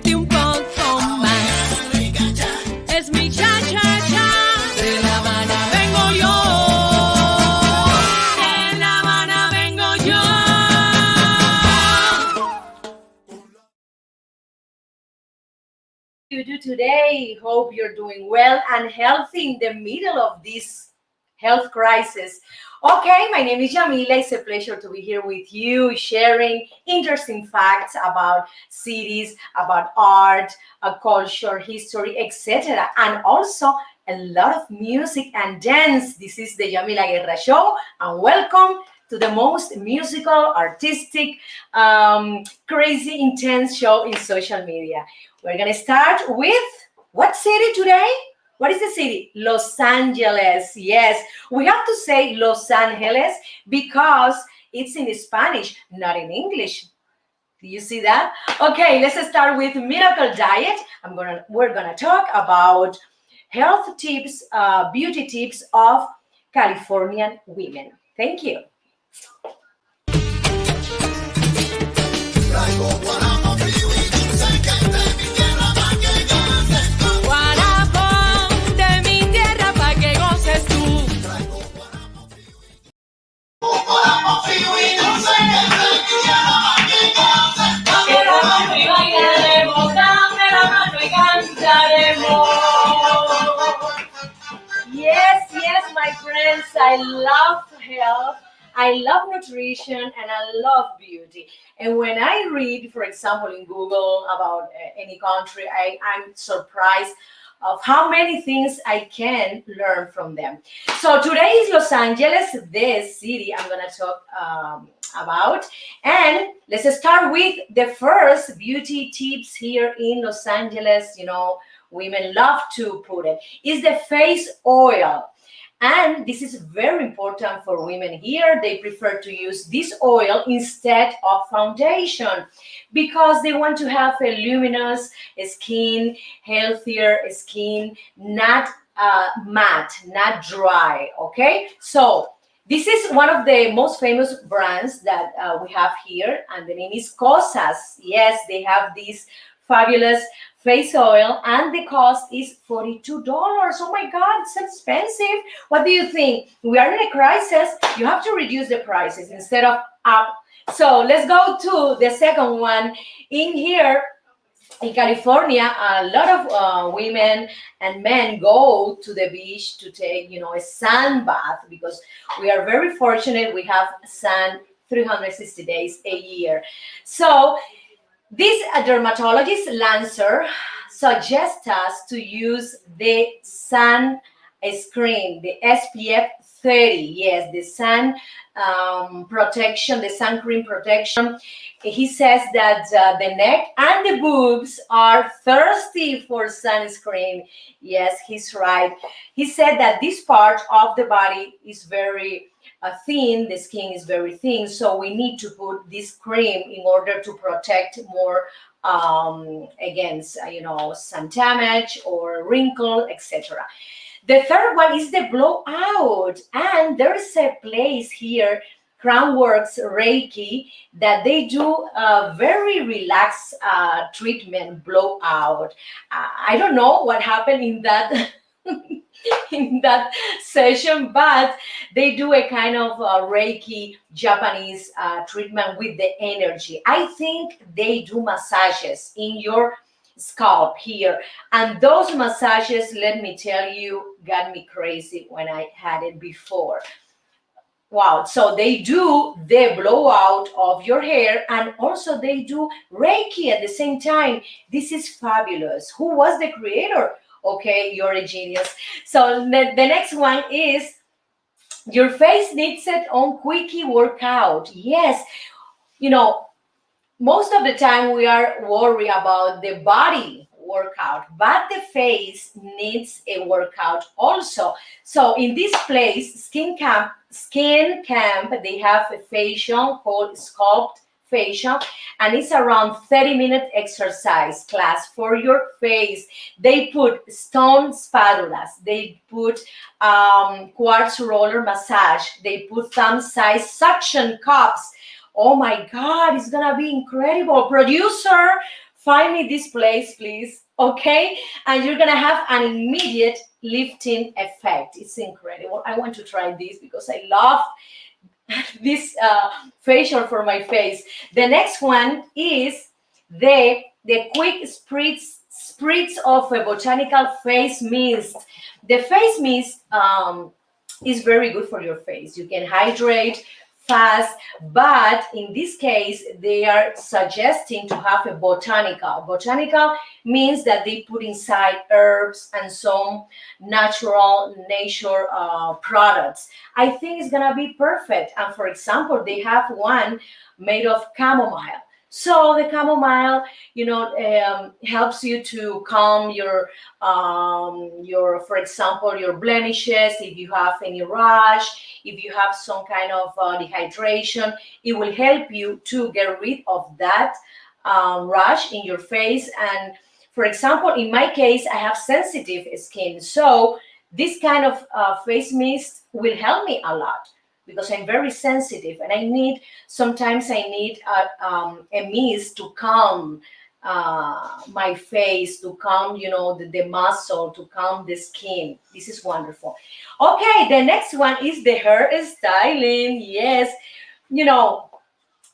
diviértete un poco más. Es mi cha-cha-cha. De La Habana vengo yo. De La Habana vengo yo. You do today. Hope you're doing well and healthy in the middle of this health crisis. Okay, my name is Yamila. It's a pleasure to be here with you, sharing interesting facts about cities, about art, culture, history, etc. And also a lot of music and dance. This is the Yamila Guerra Show, and welcome to the most musical, artistic, crazy, intense show in social media. We're gonna start with what city today? What is the city? Los Angeles. Yes, we have to say Los Angeles because it's in Spanish, not in English. Do you see that? Okay, let's start with Miracle Diet. We're gonna talk about health tips, beauty tips of Californian women. Thank you. Yes, my friends, I love health, I love nutrition, and I love beauty. And when I read, for example, in Google about any country, I'm surprised of how many things I can learn from them. So today is Los Angeles, the city I'm going to talk about. And let's start with the first beauty tips here in Los Angeles. You know, women love to put it. Is the face oil. And this is very important for women here. They prefer to use this oil instead of foundation because they want to have a luminous skin, healthier skin, not matte, not dry. Okay, so this is one of the most famous brands that we have here, and the name is Cosas. Yes, they have this fabulous face oil, and the cost is $42. Oh my God, it's expensive. What do you think? We are in a crisis. You have to reduce the prices instead of up. So let's go to the second one. In here, in California, a lot of women and men go to the beach to take, a sun bath because we are very fortunate. We have sun 360 days a year. So this dermatologist Lancer suggests us to use the sun screen, the SPF 30. Yes, the sun protection, the sun cream protection. He says that the neck and the boobs are thirsty for sunscreen. Yes, he's right. He said that this part of the body is very thin, the skin is very thin, so we need to put this cream in order to protect more against sun damage or wrinkle, etc. The third one is the blowout, and there's a place here, Crownworks Reiki, that they do a very relaxed treatment blowout. I don't know what happened in that in that session, but they do a kind of Reiki Japanese treatment with the energy. I think they do massages in your scalp here, and those massages, let me tell you, got me crazy when I had it before. Wow, so they do the blowout of your hair, and also they do Reiki at the same time. This is fabulous. Who was the creator? Okay, you're a genius. So the next one is your face needs its own quickie workout. Yes, most of the time we are worried about the body workout, but the face needs a workout also. So in this place, Skin Camp, they have a facial called Sculpt Facial, and it's around 30-minute exercise class for your face. They put stone spatulas, they put quartz roller massage, they put thumb-sized suction cups. Oh my God, it's gonna be incredible. Producer find me this place, please. Okay, and you're gonna have an immediate lifting effect. It's incredible. I want to try this because I love this facial for my face. The next one is the quick spritz of a botanical face mist. The face mist is very good for your face. You can hydrate fast, but in this case, they are suggesting to have a botanical. Botanical means that they put inside herbs and some natural nature products. I think it's gonna be perfect. And for example, they have one made of chamomile. So the chamomile, helps you to calm for example, your blemishes. If you have any rash, if you have some kind of dehydration, it will help you to get rid of that rash in your face. And for example, in my case, I have sensitive skin, so this kind of face mist will help me a lot because I'm very sensitive, and sometimes I need a mist to calm my face, to calm, the muscle, to calm the skin. This is wonderful. Okay, the next one is the hair styling. Yes, you know,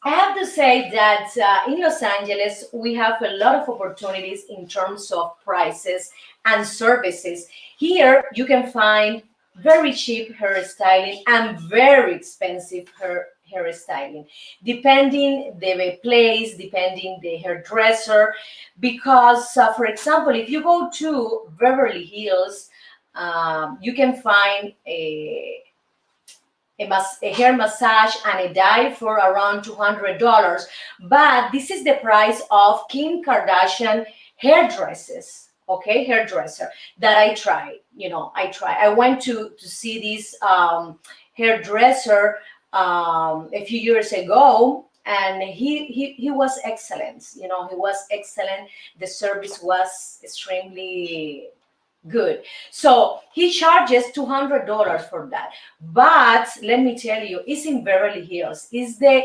I have to say that in Los Angeles, we have a lot of opportunities in terms of prices and services. Here, you can find very cheap hairstyling and very expensive hairstyling, depending the place, depending the hairdresser. Because, for example, if you go to Beverly Hills, you can find a hair massage and a dye for around $200. But this is the price of Kim Kardashian hairdresses. Okay, hairdresser that I tried. I went to see this hairdresser a few years ago, and he was excellent. He was excellent. The service was extremely good. So he charges $200 for that. But let me tell you, it's in Beverly Hills. It's the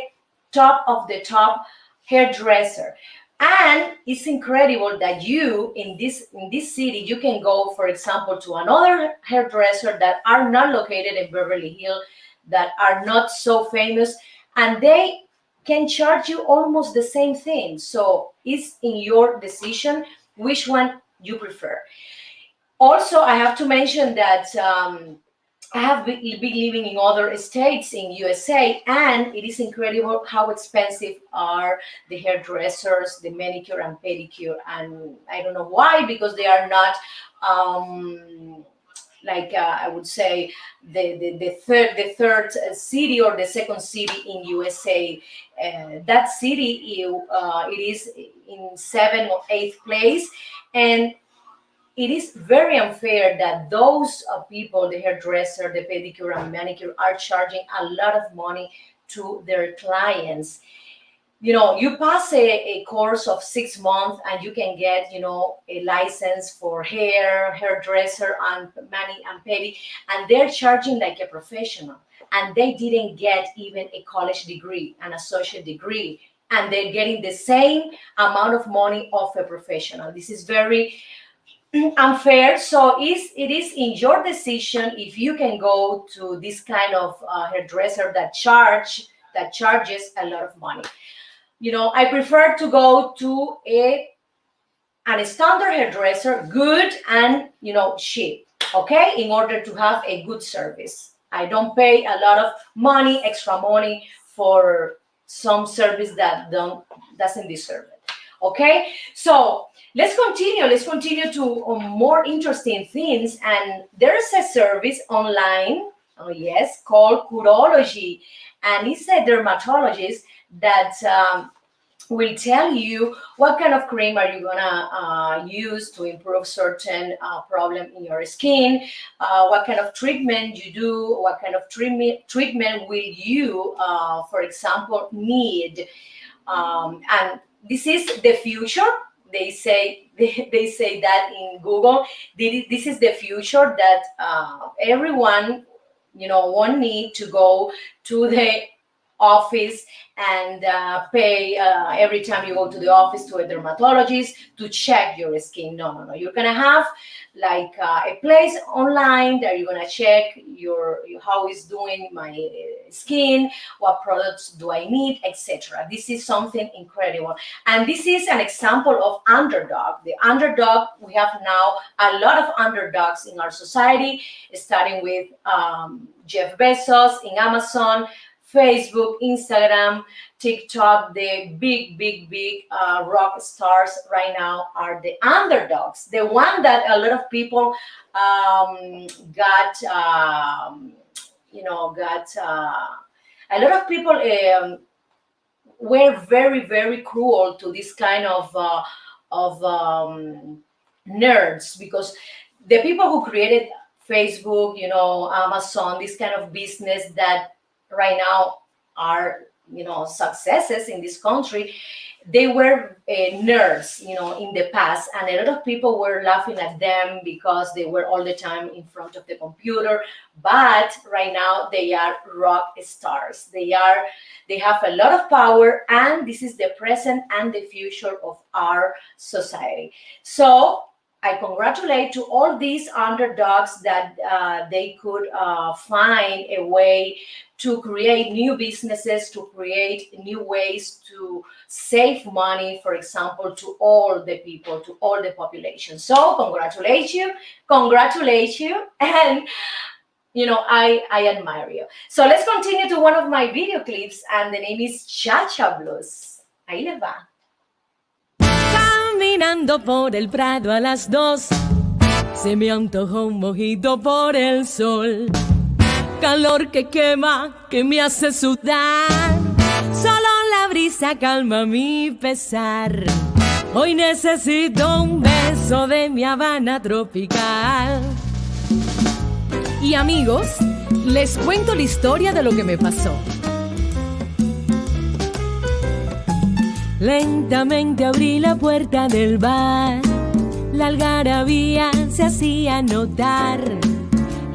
top of the top hairdresser. And it's incredible that in this city, you can go, for example, to another hairdresser that are not located in Beverly Hills, that are not so famous, and they can charge you almost the same thing. So it's in your decision which one you prefer. Also, I have to mention that I have been living in other states in USA, and it is incredible how expensive are the hairdressers, the manicure and pedicure. And I don't know why, because they are not I would say the third city or the second city in USA. That city it is in 7th or 8th place, and it is very unfair that those people, the hairdresser, the pedicure and manicure, are charging a lot of money to their clients. You pass a course of 6 months and you can get, a license for hairdresser and mani and pedi, and they're charging like a professional. And they didn't get even a college degree, an associate degree, and they're getting the same amount of money of a professional. This is very unfair. So it is in your decision if you can go to this kind of hairdresser that charges a lot of money. I prefer to go to a standard hairdresser, good and cheap, okay, in order to have a good service. I don't pay a lot of money, extra money, for some service that doesn't deserve it. Okay, so let's continue to more interesting things. And there's a service online, oh yes, called Curology, and it's a dermatologist that will tell you what kind of cream are you gonna use to improve certain problem in your skin, what kind of treatment you do, what kind of treatment will you, for example, need. And this is the future. They say that in Google. This is the future that everyone won't need to go to the office and pay every time you go to the office to a dermatologist to check your skin. No. You're gonna have like a place online that you're gonna check your how is doing my skin, what products do I need, etc. This is something incredible, and this is an example of underdog. The underdog, we have now a lot of underdogs in our society, starting with Jeff Bezos in Amazon, Facebook, Instagram, TikTok. The big rock stars right now are the underdogs, the one that a lot of people got a lot of people were very cruel to this kind of nerds, because the people who created Facebook, Amazon, this kind of business that right now are successes in this country, they were nerds in the past, and a lot of people were laughing at them because they were all the time in front of the computer. But right now they are rock stars. They have a lot of power, and this is the present and the future of our society. So I congratulate to all these underdogs that they could find a way to create new businesses, to create new ways to save money, for example, to all the people, to all the population. So congratulate you, and I admire you. So let's continue to one of my video clips, and the name is Cha-Cha Blues. Ahí les va. Caminando por el Prado a las 2, se me antojó un mojito por el sol. Calor que quema, que me hace sudar. Solo la brisa calma mi pesar. Hoy necesito un beso de mi Habana tropical. Y amigos, les cuento la historia de lo que me pasó. Lentamente abrí la puerta del bar. La algarabía se hacía notar.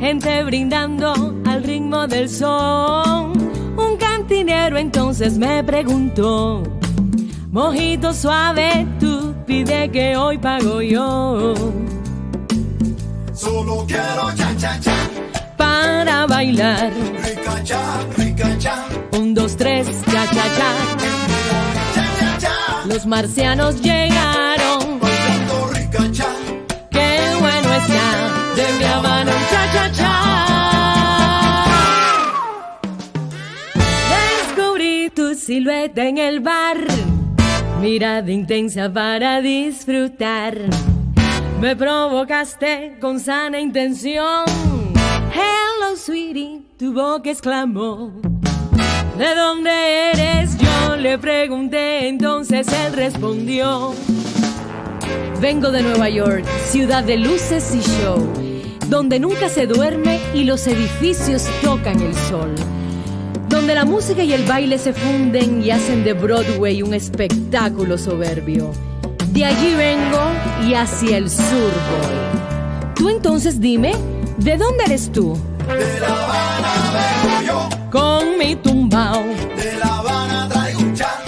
Gente brindando al ritmo del son. Un cantinero entonces me preguntó: mojito suave, tú pide que hoy pago yo. Solo quiero cha-cha-cha para bailar. Rica-cha. 1, 2, 3, cha-cha-cha. Los marcianos llegaron. Bailando rica-cha. Qué bueno está de mi Habana un cha-cha-cha. Descubrí tu silueta en el bar. Mirada intensa para disfrutar. Me provocaste con sana intención. Hello, sweetie, tu boca exclamó. ¿De dónde eres? Yo le pregunté, entonces él respondió: vengo de Nueva York, ciudad de luces y show, donde nunca se duerme y los edificios tocan el sol, donde la música y el baile se funden y hacen de Broadway un espectáculo soberbio. De allí vengo y hacia el sur voy. Tú entonces dime, ¿de dónde eres tú? De La Habana vengo yo. Con mi tumbao. De La Habana traigo un cha.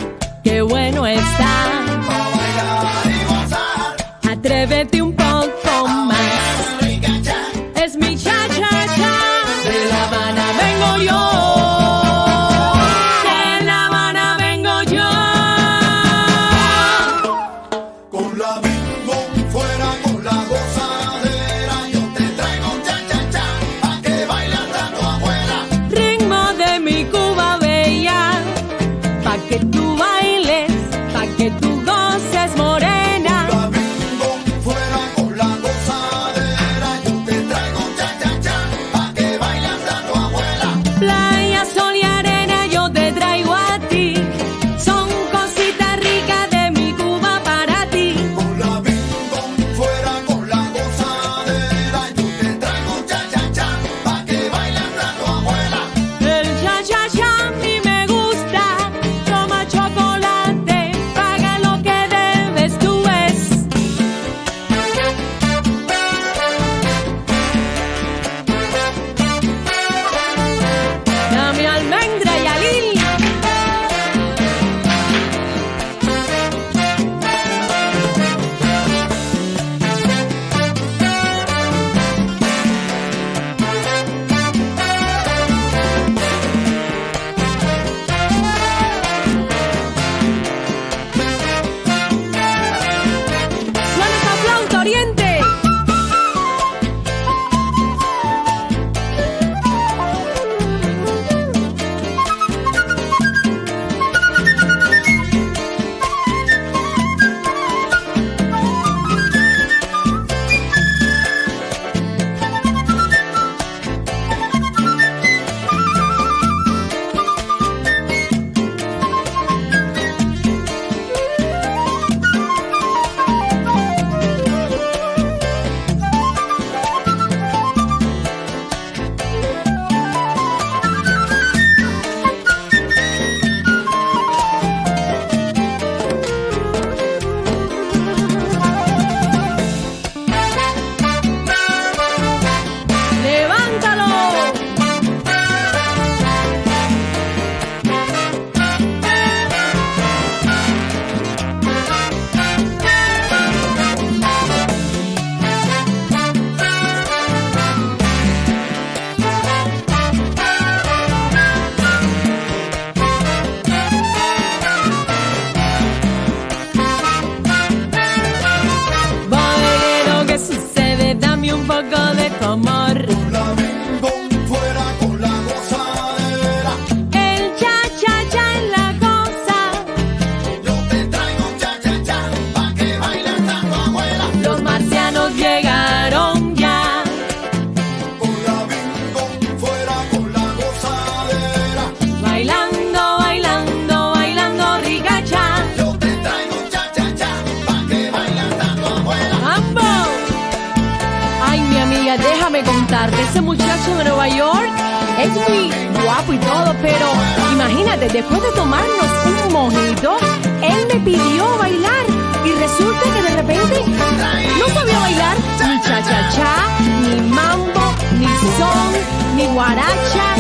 Qué bueno está. Pa' bailar y gozar. Atrévete un poco más. Rica-cha. Es mi cha-cha-cha. De La Habana vengo yo. De La Habana vengo yo. Con la bingo fuera con la gozadera. Yo te traigo un cha-cha-cha pa' que bailes tanto afuera. Ritmo de mi Cuba bella. Pa' que tú bailes, pa' que tú goces morena. La bingo fuera con la Oriente. Ese muchacho de Nueva York es muy guapo y todo, pero imagínate, después de tomarnos un mojito, él me pidió bailar y resulta que de repente no sabía bailar ni cha-cha-cha, ni mambo, ni son, ni guaracha,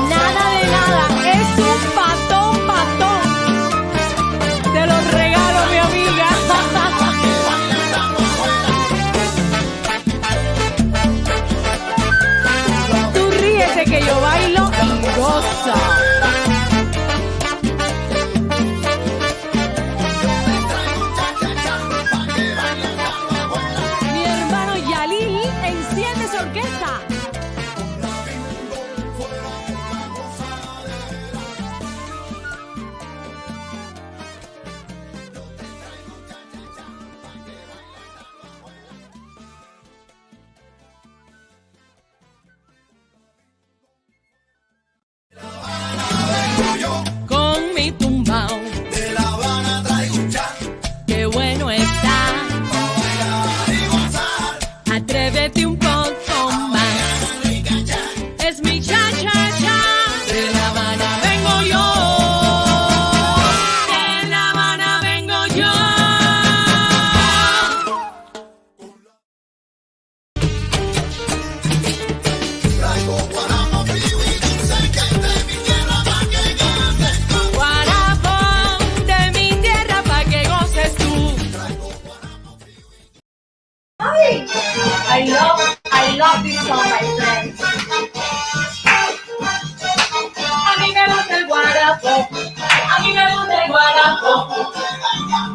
nada de nada. Es un patón. Te lo regalo, mi amiga. Que yo bailo y gozo. Mi hermano Yalil enciende su orquesta. Con mi tumbao De La Habana traigo un cha, qué bueno está. pa' bailar y gozar. Atrévete un poco más. Rica cha, Es mi cha-cha-cha. De La Habana vengo yo. De La Habana vengo yo. traigo guaramo frío y dulce que es de mi tierra pa' que goces tú. Guarapo de mi tierra pa' que goces tú. I love this song, my friends. A mí me gusta el guarapo, a mí me gusta el guarapo,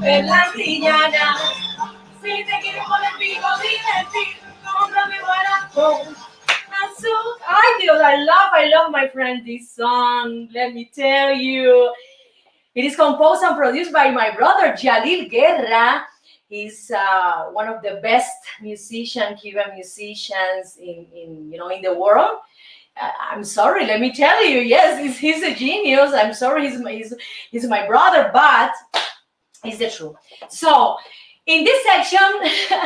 en la antillana. Si te quieres poner pico, divertir, cómprame guarapo. Azúcar. Ay, Dios, I love, my friend, this song. Let me tell you. It is composed and produced by my brother, Yamila Guerra. He's one of the best Cuban musicians in the world. I'm sorry, let me tell you, yes, he's a genius. I'm sorry, he's my brother, but it's the truth. So, in this section,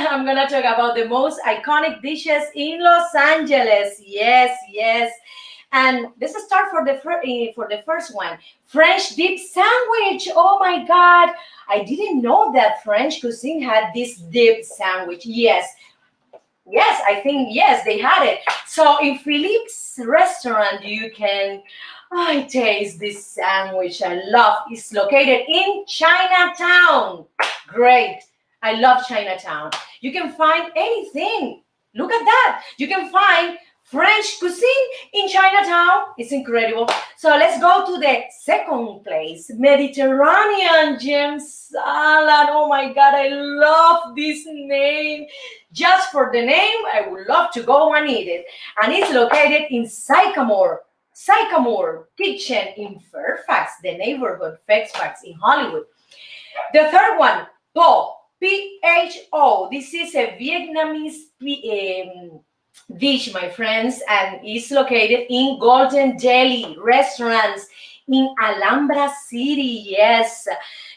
I'm gonna talk about the most iconic dishes in Los Angeles. Yes. And let's start for the first one, French dip sandwich. Oh my God, I didn't know that French cuisine had this dip sandwich. Yes, I think yes, they had it. So in Philippe's restaurant, you can taste this sandwich. I love. It's located in Chinatown. Great. I love Chinatown. You can find anything. Look at that. You can find French cuisine in Chinatown. It's incredible. So let's go to the second place, Mediterranean gem salad. Oh my God, I love this name. Just for the name, I would love to go and eat it. And it's located in Sycamore Kitchen in Fairfax, the neighborhood Fairfax in Hollywood. The third one, Po, Pho. This is a Vietnamese dish, my friends, and is located in Golden Delhi restaurants in Alhambra City. Yes,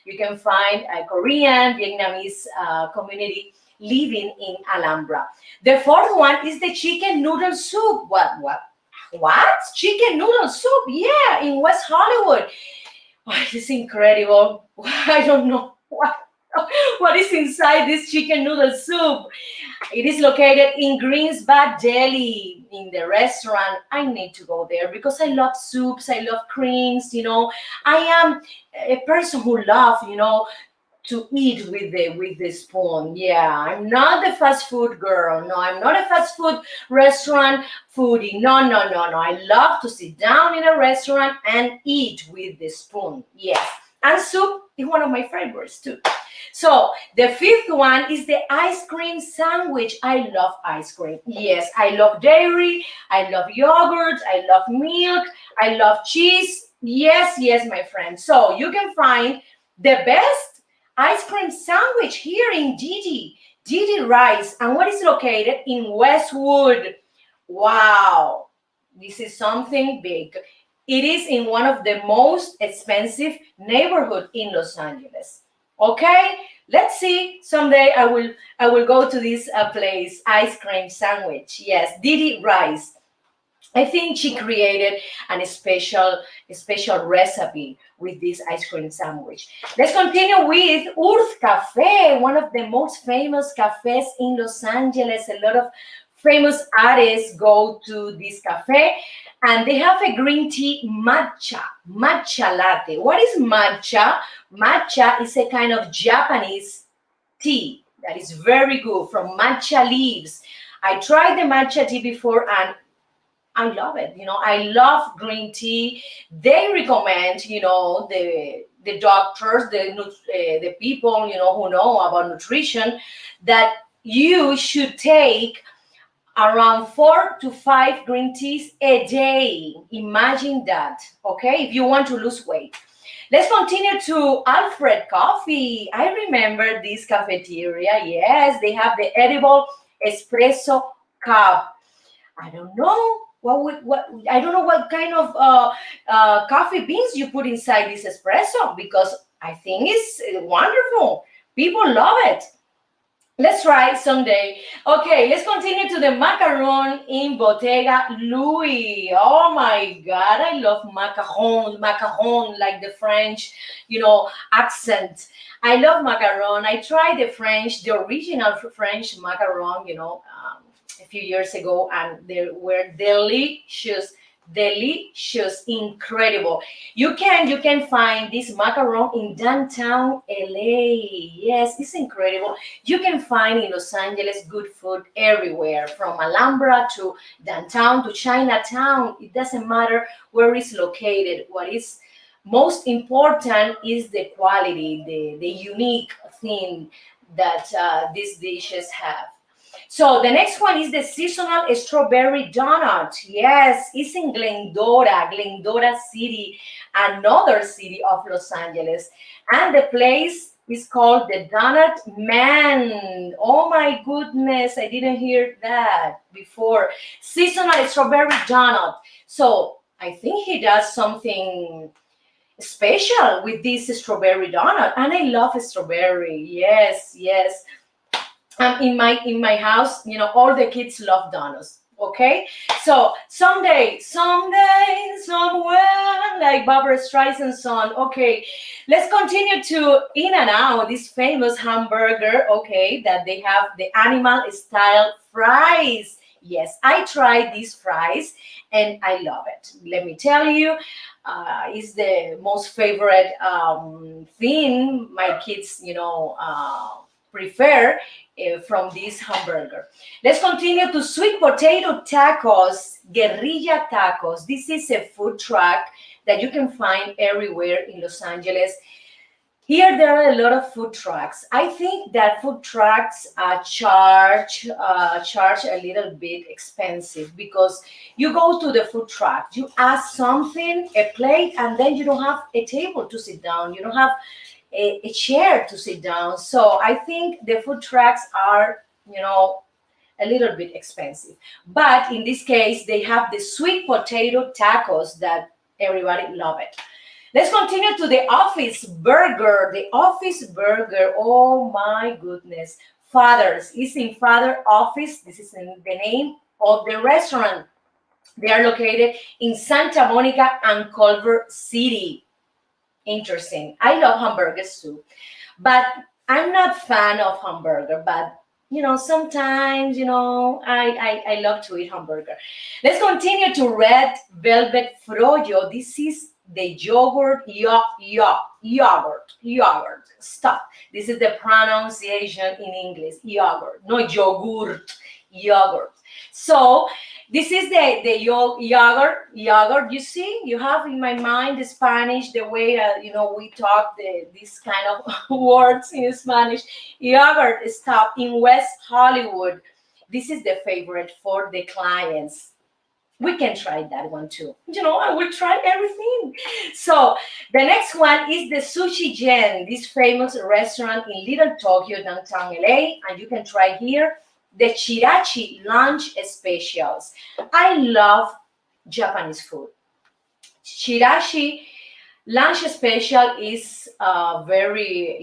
you can find a Korean, Vietnamese community living in Alhambra. The fourth one is the chicken noodle soup. What? Chicken noodle soup? Yeah, in West Hollywood. Oh, it's incredible. I don't know what is inside this chicken noodle soup. It is located in Greensboro, Delhi, in the restaurant. I need to go there because I love soups, I love creams, I am a person who loves, to eat with the spoon. Yeah, I'm not the fast food girl. No, I'm not a fast food restaurant foodie. No. I love to sit down in a restaurant and eat with the spoon. Yes. And soup is one of my favorites too. So the fifth one is the ice cream sandwich. I love ice cream. Yes, I love dairy. I love yogurt. I love milk. I love cheese. Yes, my friend. So you can find the best ice cream sandwich here in Didi Rice. And what is located in Westwood? Wow, this is something big. It is in one of the most expensive neighborhood in Los Angeles. Okay, let's see. Someday I will go to this place, ice cream sandwich. Yes, Didi Rice. I think she created a special recipe with this ice cream sandwich. Let's continue with Urth Cafe, one of the most famous cafes in Los Angeles. A lot of famous artists go to this cafe, and they have a green tea matcha latte. What is matcha? Matcha is a kind of Japanese tea that is very good from matcha leaves. I tried the matcha tea before and I love it. I love green tea. They recommend, the doctors, the people, who know about nutrition, that you should take around 4 to 5 green teas a day. Imagine that, okay? If you want to lose weight. Let's continue to Alfred Coffee. I remember this cafeteria. Yes, they have the edible espresso cup. I don't know I don't know what kind of coffee beans you put inside this espresso, because I think it's wonderful. People love it. Let's try someday. Okay, let's continue to the macaron in Bottega Louis. Oh my God, I love macaron, like the French, accent. I love macaron. I tried the original French macaron, a few years ago, and they were delicious, incredible. You can find this macaron in downtown LA. Yes, it's incredible. You can find in Los Angeles good food everywhere, from Alhambra to downtown to Chinatown. It doesn't matter where it's located. What is most important is the quality, the unique thing that these dishes have. So the next one is the seasonal strawberry donut. Yes, it's in Glendora City, another city of Los Angeles. And the place is called the Donut Man. Oh my goodness, I didn't hear that before. Seasonal strawberry donut. So I think he does something special with this strawberry donut. And I love strawberry. Yes. In my house, all the kids love donuts. Okay, so someday, somewhere, like Barbara Streisand's song. Okay, let's continue to In-N-Out, this famous hamburger. Okay, that they have the animal style fries. Yes, I tried these fries and I love it. Let me tell you, it's the most favorite thing my kids, prefer from this hamburger. Let's continue to sweet potato tacos, guerrilla tacos. This is a food truck that you can find everywhere in Los Angeles. Here there are a lot of food trucks. I think that food trucks charge a little bit expensive because you go to the food truck, you ask something, a plate, and then you don't have a table to sit down. You don't have a chair to sit down. So I think the food trucks are, a little bit expensive. But in this case, they have the sweet potato tacos that everybody love it. Let's continue to the office burger. The office burger, oh my goodness. Father's is in Father Office. This is the name of the restaurant. They are located in Santa Monica and Culver City. Interesting. I love hamburgers too, but I'm not fan of hamburger, but sometimes, I love to eat hamburger. Let's continue to Red Velvet Froyo. This is the yogurt. Stop. This is the pronunciation in English. Yogurt, no yogurt. Yogurt. So this is the yogurt. You see, you have in my mind the Spanish, the way we talk this kind of words in Spanish. Yogurt stop in West Hollywood. This is the favorite for the clients. We can try that one too. I will try everything. So the next one is the Sushi Gen, this famous restaurant in Little Tokyo, downtown LA, and you can try here the Chirachi lunch specials. I love Japanese food. Chirachi lunch special is very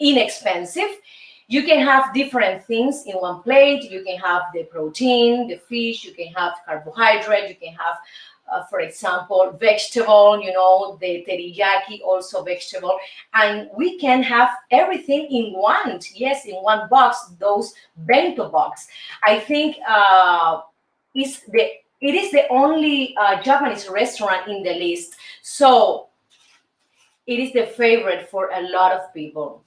inexpensive. You can have different things in one plate. You can have the protein, the fish, you can have carbohydrate, you can have, for example, vegetable, the teriyaki, also vegetable. And we can have everything in one, in one box, those bento box. I think it is the only Japanese restaurant in the list. So it is the favorite for a lot of people.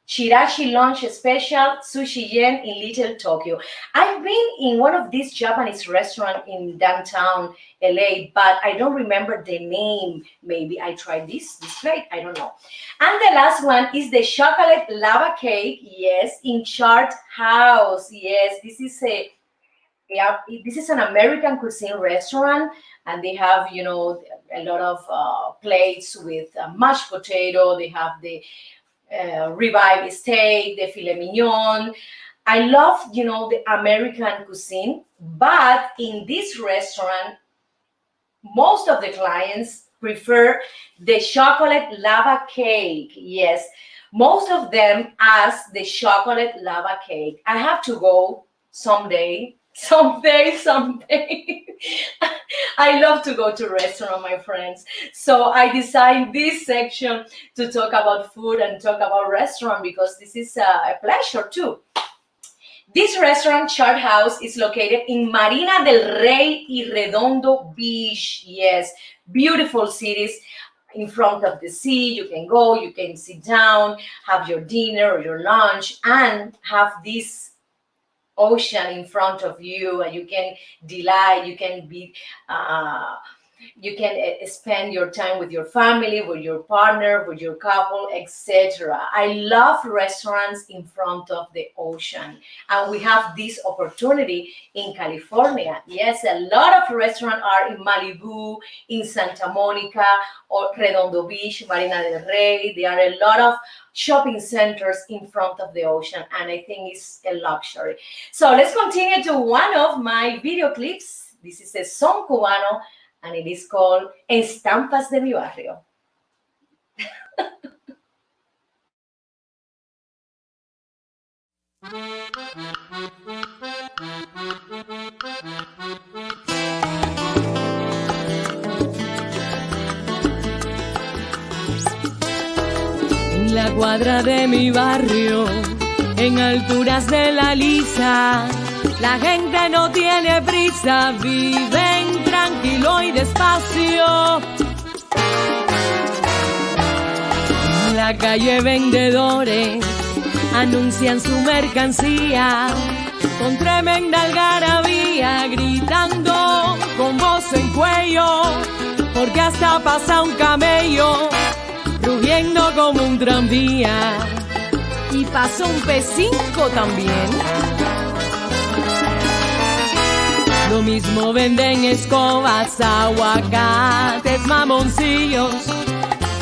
Chirachi lunch special, Sushi Gen in Little Tokyo. I've been in one of these Japanese restaurants in downtown LA, but I don't remember the name. Maybe I tried this plate, I don't know. And the last one is the chocolate lava cake, yes, in Chart House. Yes, this is an American cuisine restaurant, and they have, a lot of plates with mashed potato. They have the ribeye steak, the filet mignon. I love, the American cuisine, but in this restaurant, most of the clients prefer the chocolate lava cake. Yes, most of them ask the chocolate lava cake. I have to go someday. I love to go to restaurant, my friends. So I designed this section to talk about food and talk about restaurant because this is a pleasure too. This restaurant, Chart House, is located in Marina del Rey y Redondo Beach. Yes, beautiful cities in front of the sea. You can go, you can sit down, have your dinner or your lunch, and have this ocean in front of you, and you can delight, you can spend your time with your family, with your partner, with your couple, etc. I love restaurants in front of the ocean, and we have this opportunity in California. Yes, a lot of restaurants are in Malibu, in Santa Monica, or Redondo Beach, Marina del Rey. There are a lot of shopping centers in front of the ocean, and I think it's a luxury. So let's continue to one of my video clips. This is a son cubano, and it is called Estampas de mi Barrio. En la cuadra de mi barrio, en alturas de la Lisa, la gente no tiene prisa, viven tranquilo y despacio. En la calle vendedores anuncian su mercancía con tremenda algarabía, gritando con voz en cuello, porque hasta pasa un camello rugiendo como un tranvía, y pasa un P5 también. Lo mismo venden escobas, aguacates, mamoncillos,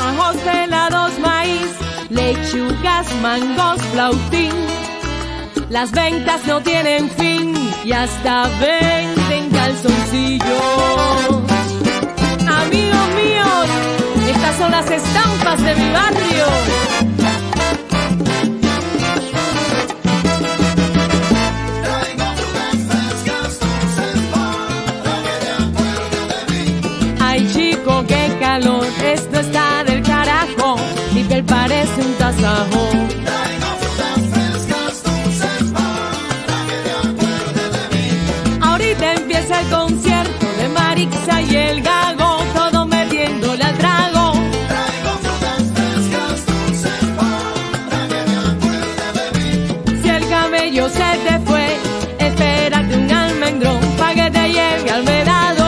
ajos pelados, maíz, lechugas, mangos, flautín. Las ventas no tienen fin y hasta venden calzoncillos. Amigos míos, estas son las estampas de mi barrio. Ay chico, qué calor, esto está del carajo, mi piel parece un tasajo. Ahorita empieza el concierto de Marixa y el Gago, todo metiéndole al trago. Si el camello se te fue, espérate un almendrón pa' que te lleve al vedado.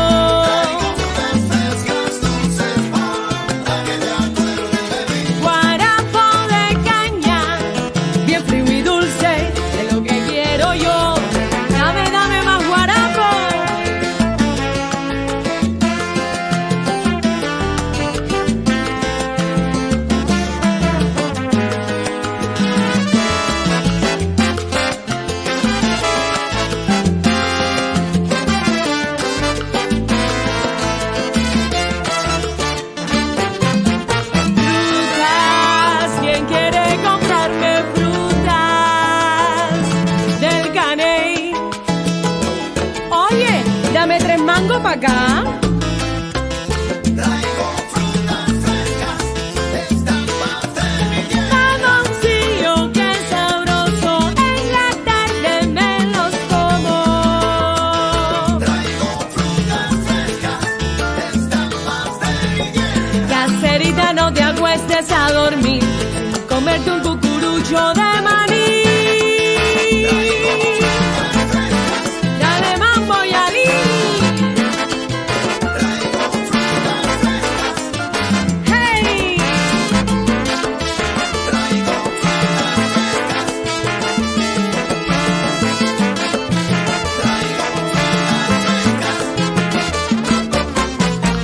Guarapo de caña, bien frío y dulce, es lo que quiero yo. Dame, dame más guarapo. Frutas, ¿quién quiere comprarme frutas del caney? Oye, dame 3 mangos pa' acá. Mamoncillo, qué sabroso, en la tarde me los como. Caserita, no te acuestes a dormir, comerte un cucurucho de maní. Dale mambo y alí. Hey.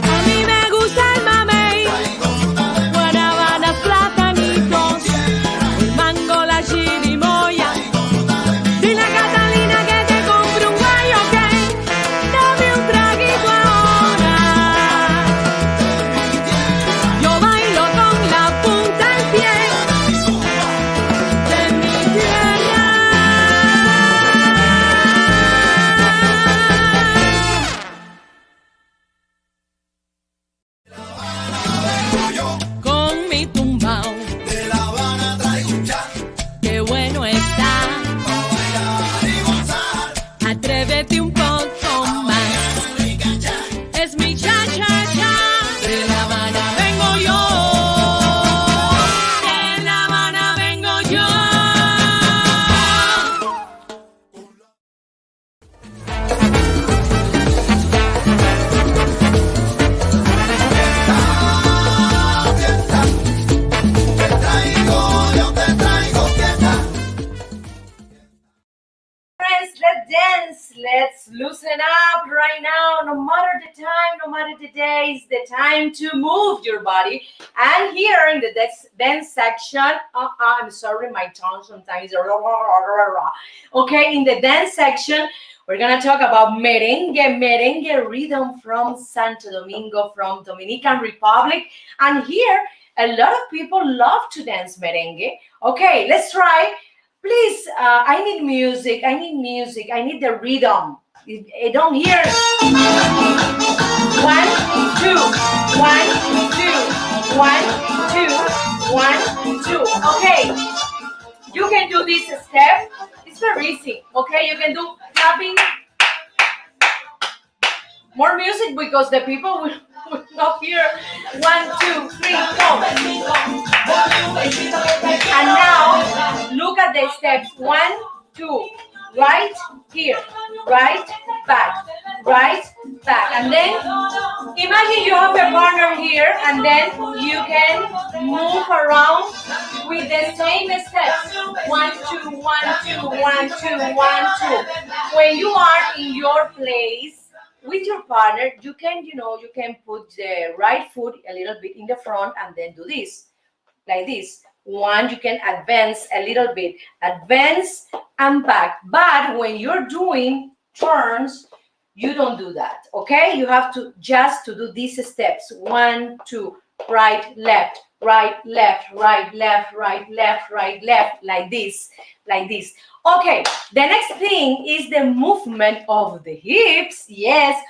A mí me gusta el mamey, guanabanas, platanitos, el mango, la chirimoya. Dile a Catalina que te compre un guayo, que dame un traguito ahora. Yo bailo con la punta del pie de mi tierra. Con mi tumbao, De La Habana traigo un chat qué bueno está. para bailar y gozar. Atrévete un poco más. Es mi cha-cha-cha. De La Habana vengo yo. De La Habana vengo yo. Yo te traigo fiesta. Friends, let's dance. Let's loosen up right now. No matter the time, no matter the day, it's the time to move your body. And here in the dance section, I'm sorry, my tongue sometimes. Okay, in the dance section, we're gonna talk about merengue rhythm from Santo Domingo, from Dominican Republic. And here, a lot of people love to dance merengue. Okay, let's try. Please, I need music. I need the rhythm. I don't hear. 1, 2, 1, 2, 1, 2, 1, 2. Okay, you can do this step. It's very easy. Okay, you can do clapping. More music because the people will Up here. 1, 2, 3, 4. And now look at the steps. 1, 2. Right here. Right back. Right back. And then imagine you have a partner here, and then you can move around with the same steps. 1, 2, 1, 2, 1, 2, 1, 2. When you are in your place with your partner, you can, you can put the right foot a little bit in the front and then do this, like this. One, you can advance a little bit, advance and back. But when you're doing turns, you don't do that, okay? You have to just to do these steps. 1, 2, right, left, right, left, right, left, right, left, right, left, like this, like this. Okay, the next thing is the movement of the hips. Yes,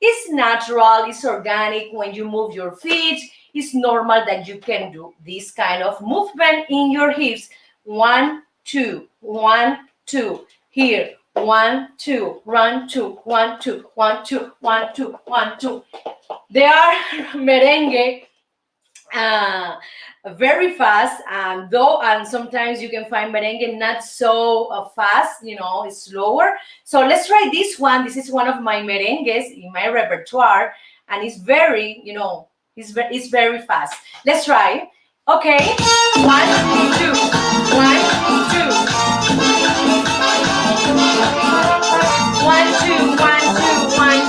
it's natural, it's organic when you move your feet. It's normal that you can do this kind of movement in your hips. 1, 2, 1, 2, here. 1, 2, 1, 2, 1, 2, 1, 2, 1, 2, 1, 2. They are merengue, very fast, and sometimes you can find merengue not so fast, it's slower. So let's try this one. This is one of my merengues in my repertoire, and it's very, it's very fast. Let's try. Okay, 1, 2, 1, 2. 1, 2, 1, 2, 1,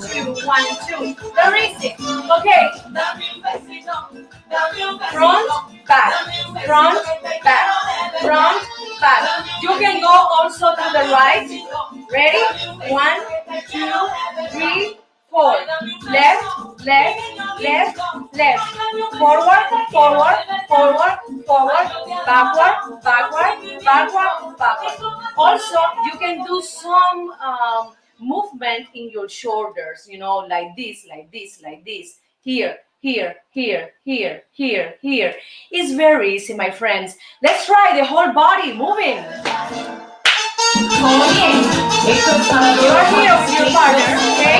2, 1, 2, 1, 2. Very easy. Okay. Front, back, front, back, front, back. You can go also to the right. Ready? 1, 2, 3, 4. Left, left, left, left. Forward, forward, forward, forward. Backward, backward, backward, backward. Also, you can do some movement in your shoulders, like this, like this, like this. Here, here, here, here, here, here. It's very easy, my friends. Let's try the whole body moving. You're here with your partner, okay?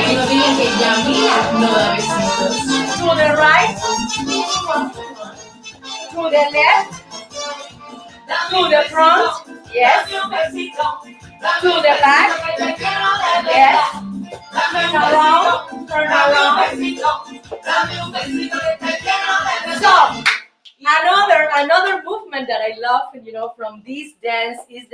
To the right, to the left, to the front, yes. To the back, yes. Turn around, turn around. So, another movement that I love, from this dance is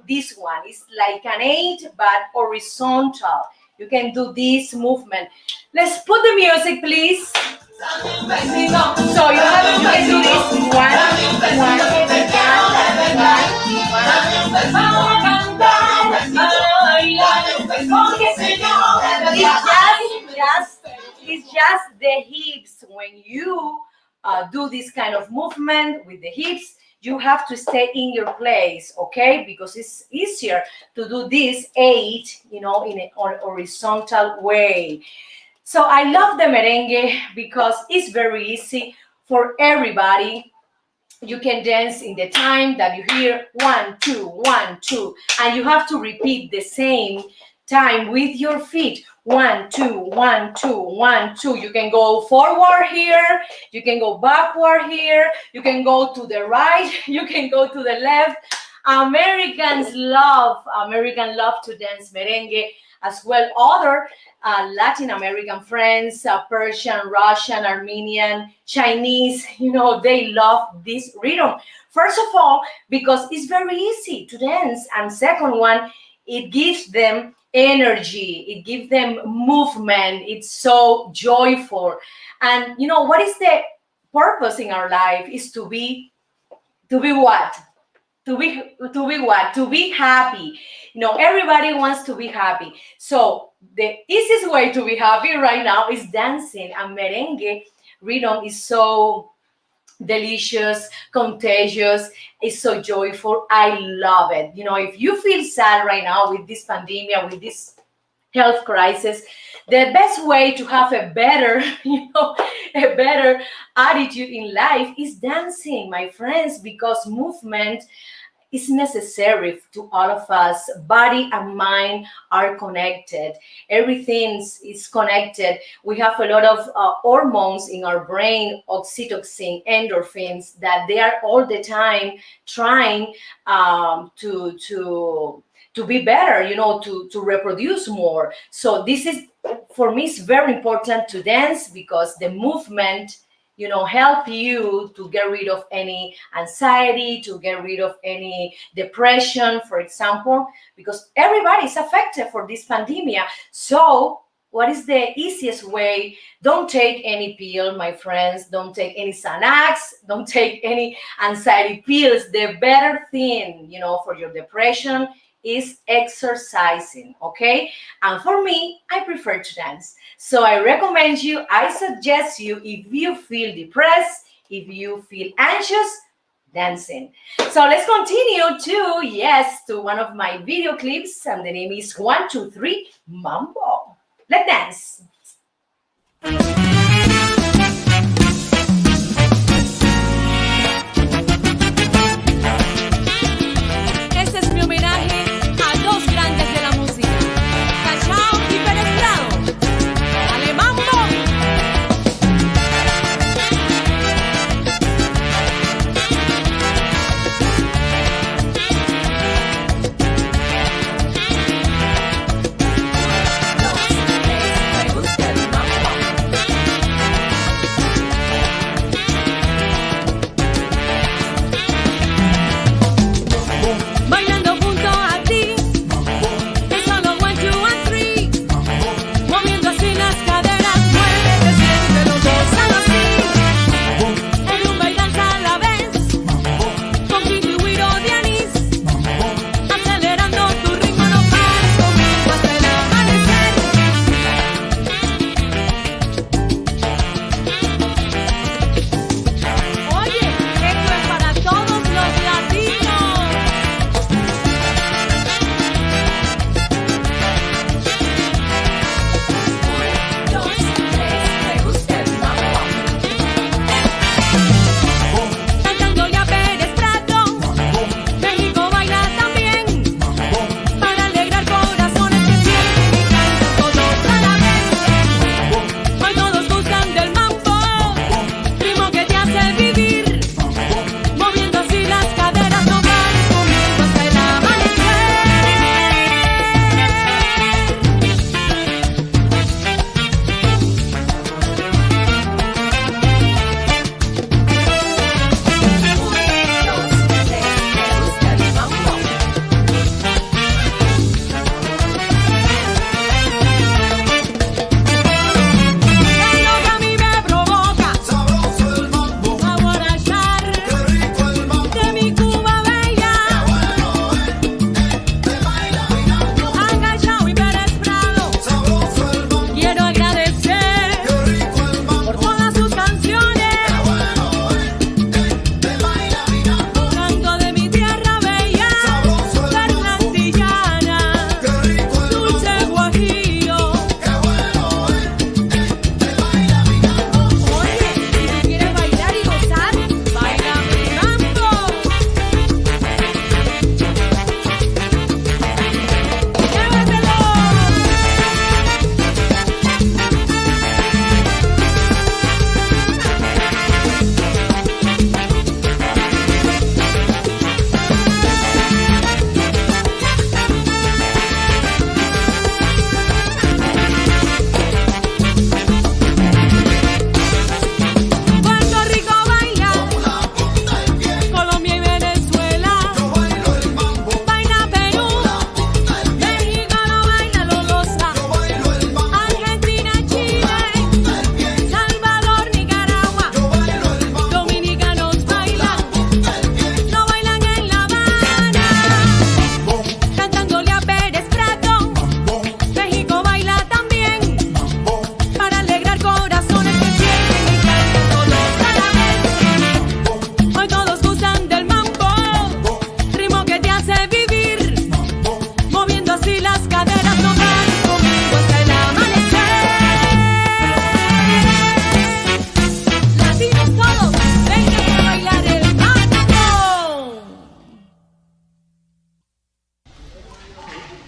this one. It's like an 8 but horizontal. You can do this movement. Let's put the music, please. So you can do this. It's just the hips. When you do this kind of movement with the hips, you have to stay in your place, okay? Because it's easier to do this 8, in a horizontal way. So I love the merengue because it's very easy for everybody. You can dance in the time that you hear 1, 2, 1, 2, and you have to repeat the same time with your feet. 1, 2, 1, 2, 1, 2. You can go forward here. You can go backward here. You can go to the right. You can go to the left. Americans love to dance merengue as well. Other Latin American friends, Persian, Russian, Armenian, Chinese, they love this rhythm. First of all, because it's very easy to dance. And second one, it gives them energy. It gives them movement. It's so joyful. And what is the purpose in our life is to be what? To be what? To be happy. Everybody wants to be happy. So the easiest way to be happy right now is dancing. And merengue rhythm is so delicious, contagious. It's so joyful. I love it. If you feel sad right now with this pandemic, with this health crisis, the best way to have a better, a better attitude in life is dancing, my friends, because movement is necessary to all of us. Body and mind are connected. Everything is connected. We have a lot of hormones in our brain, oxytocin, endorphins, that they are all the time trying to be better, to reproduce more. So this is, for me, it's very important to dance, because the movement, help you to get rid of any anxiety, to get rid of any depression, for example, because everybody is affected for this pandemic. So what is the easiest way? Don't take any pill, my friends. Don't take any Xanax. Don't take any anxiety pills. The better thing, for your depression is exercising, okay? And for me, I prefer to dance. So I recommend you, I suggest you, if you feel depressed, if you feel anxious, dancing. So let's continue to one of my video clips, and the name is 1, 2, 3 Mambo. Let's dance. Este es mi homenaje a dos grandes de la música, Cachao y Pérez Prado. ¡Dale, mambo! Me gusta el mambo.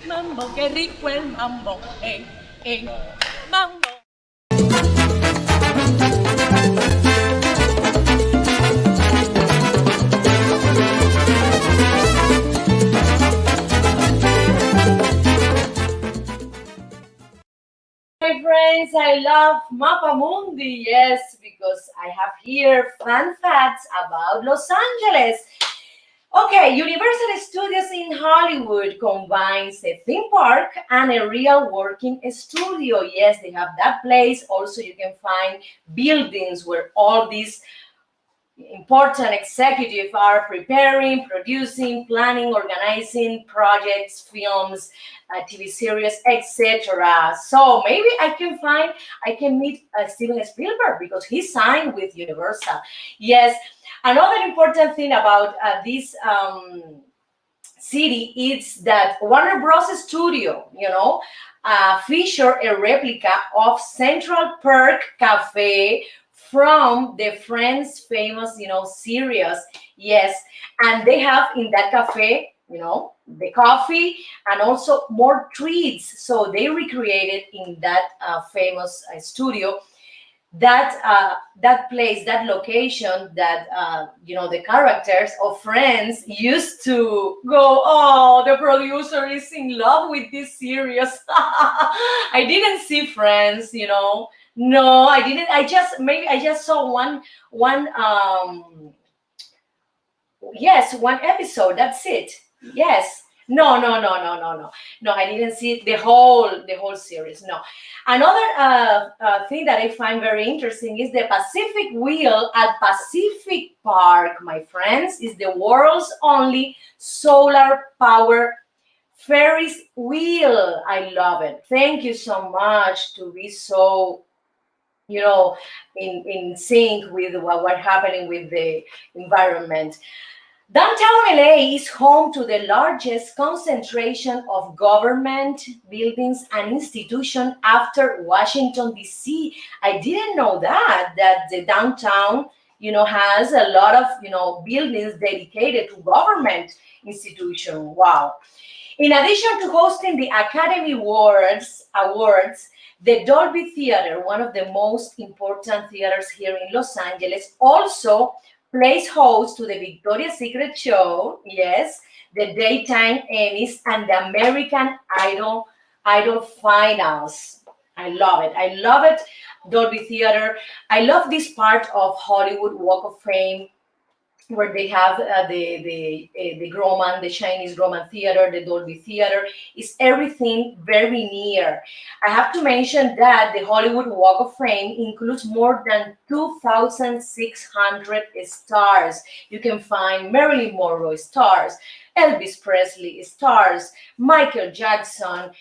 Mambo, qué rico el mambo, mambo. My friends, I love Mapamundi, yes, because I have here fun facts about Los Angeles. Okay, Universal Studios in Hollywood combines a theme park and a real working studio. Yes, they have that place. Also, you can find buildings where all these important executives are preparing, producing, planning, organizing projects, films, TV series, etc. So maybe I can meet Steven Spielberg because he signed with Universal. Yes, another important thing about this city is that Warner Bros. Studio, feature a replica of Central Park Cafe from the Friends famous, series. Yes, and they have in that cafe, the coffee and also more treats. So they recreated in that famous studio that place, that location that the characters of Friends used to go. Oh, the producer is in love with this series. I didn't see Friends, no, I didn't. I just saw one yes, one episode. That's it. Yes. No. I didn't see the whole series. No. Another thing that I find very interesting is the Pacific Wheel at Pacific Park, my friends, is the world's only solar power Ferris wheel. I love it. Thank you so much to be so in sync with what's happening with the environment. Downtown LA is home to the largest concentration of government buildings and institutions after Washington, D.C. I didn't know that the downtown, has a lot of, buildings dedicated to government institutions. Wow. In addition to hosting the Academy Awards, the Dolby Theater, one of the most important theaters here in Los Angeles, also plays host to the Victoria's Secret show, yes, the Daytime Emmys, and the American Idol Finals. I love it. Dolby Theater. I love this part of Hollywood Walk of Fame, where they have the Grauman, the Chinese Grauman Theater, the Dolby Theater. Is everything very near. I have to mention that the Hollywood Walk of Fame includes more than 2,600 stars. You can find Marilyn Monroe stars, Elvis Presley stars, Michael Jackson,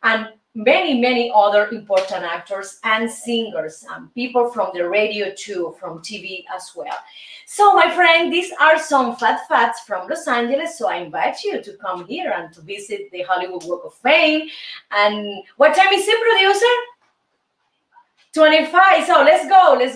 and many other important actors and singers, and people from the radio too, from TV as well. So my friend, these are some fat facts from Los Angeles. So I invite you to come here and to visit the Hollywood Walk of Fame. And what time is it, producer? 25. So let's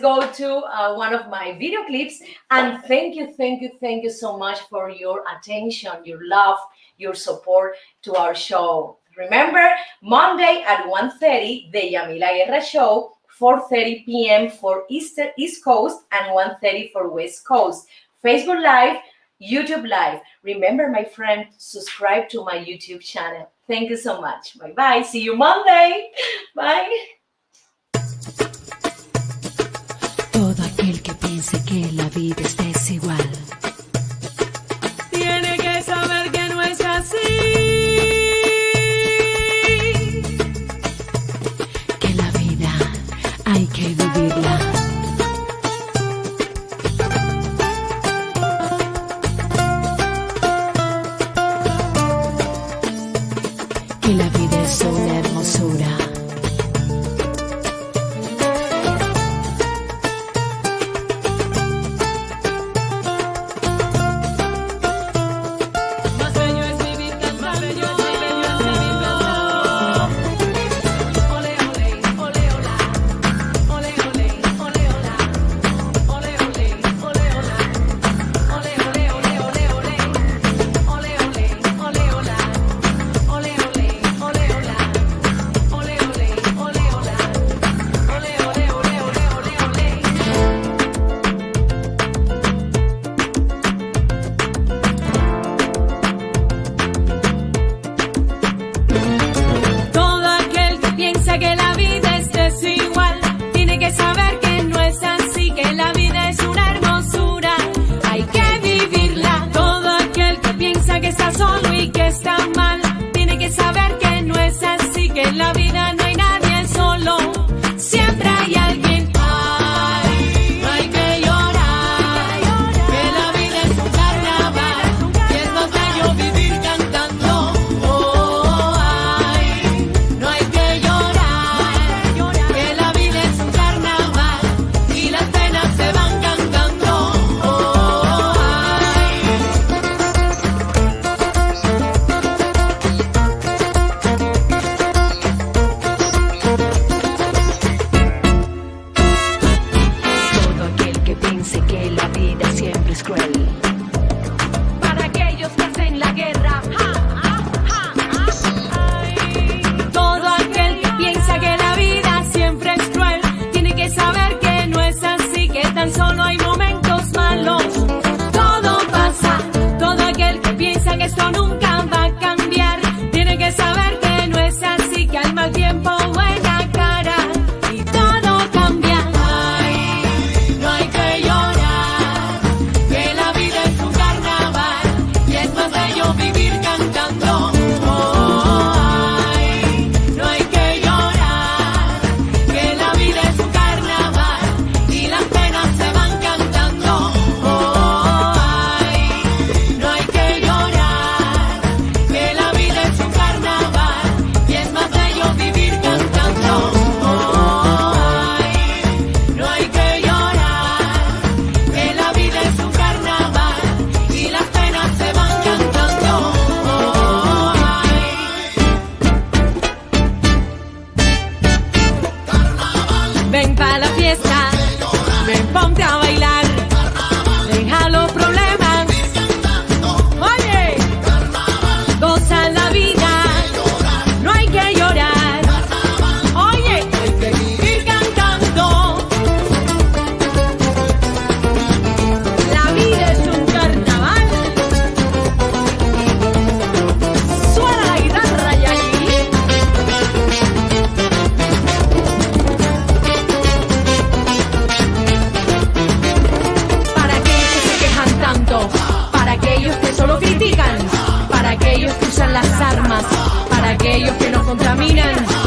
go to one of my video clips. And thank you so much for your attention, your love, your support to our show. Remember, Monday at 1:30, the Yamila Guerra Show, 4:30 p.m. for East Coast and 1:30 for West Coast. Facebook Live, YouTube Live. Remember, my friend, subscribe to my YouTube channel. Thank you so much. Bye-bye. See you Monday. Bye. Todo aquel que piense que la vida es desigual tiene que saber que no es así. Hay que vivirla. Que la vida es una hermosura. aquellos que nos contaminan.